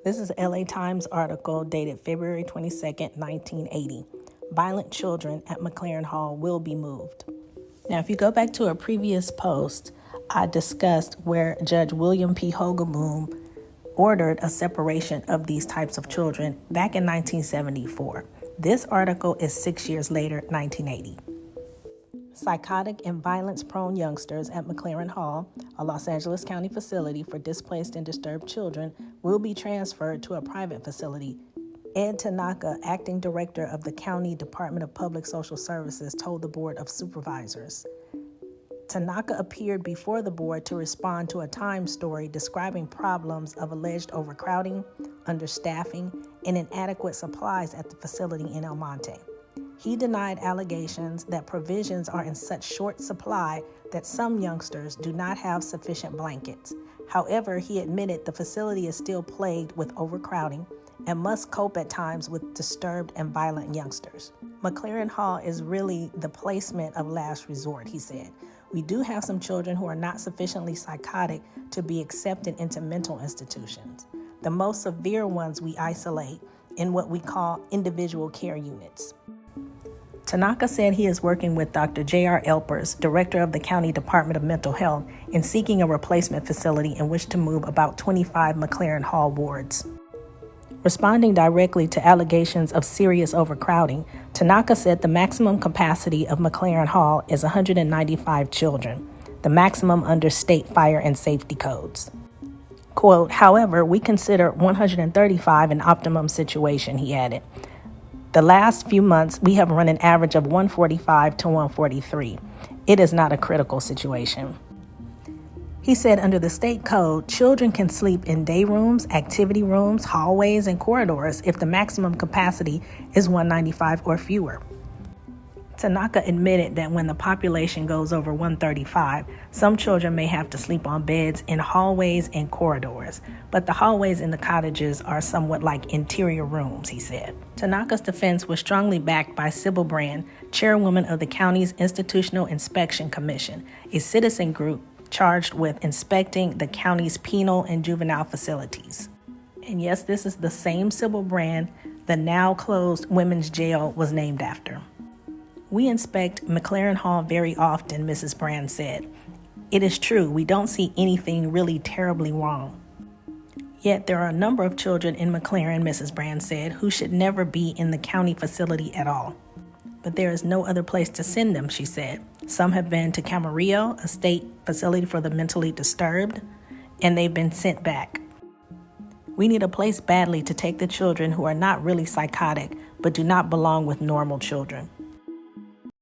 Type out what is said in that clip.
This is an LA Times article dated February 22nd, 1980. Violent children at MaLaren Hall will be moved. Now, if you go back to a previous post, I discussed where Judge William P. Hogaboom ordered a separation of these types of children back in 1974. This article is 6 years later, 1980. Psychotic and violence-prone youngsters at MaLaren Hall, a Los Angeles County facility for displaced and disturbed children, will be transferred to a private facility. Ed Tanaka, acting director of the County Department of Public Social Services, told the Board of Supervisors. Tanaka appeared before the board to respond to a Times story describing problems of alleged overcrowding, understaffing, and inadequate supplies at the facility in El Monte. He denied allegations that provisions are in such short supply that some youngsters do not have sufficient blankets. However, he admitted the facility is still plagued with overcrowding and must cope at times with disturbed and violent youngsters. MaLaren Hall is really the placement of last resort, he said. We do have some children who are not sufficiently psychotic to be accepted into mental institutions. The most severe ones we isolate in what we call individual care units. Tanaka said he is working with Dr. J.R. Elpers, director of the County Department of Mental Health, in seeking a replacement facility in which to move about 25 MaLaren Hall wards. Responding directly to allegations of serious overcrowding, Tanaka said the maximum capacity of MaLaren Hall is 195 children, the maximum under state fire and safety codes. Quote, however, we consider 135 an optimum situation, he added. The last few months, we have run an average of 145 to 143. It is not a critical situation. He said under the state code, children can sleep in day rooms, activity rooms, hallways, and corridors if the maximum capacity is 195 or fewer. Tanaka admitted that when the population goes over 135, some children may have to sleep on beds in hallways and corridors, but the hallways in the cottages are somewhat like interior rooms, he said. Tanaka's defense was strongly backed by Sybil Brand, chairwoman of the county's Institutional Inspection Commission, a citizen group charged with inspecting the county's penal and juvenile facilities. And yes, this is the same Sybil Brand the now closed women's jail was named after. We inspect MaLaren Hall very often, Mrs. Brand said. It is true, we don't see anything really terribly wrong. Yet there are a number of children in McLaren, Mrs. Brand said, who should never be in the county facility at all. But there is no other place to send them, she said. Some have been to Camarillo, a state facility for the mentally disturbed, and they've been sent back. We need a place badly to take the children who are not really psychotic, but do not belong with normal children.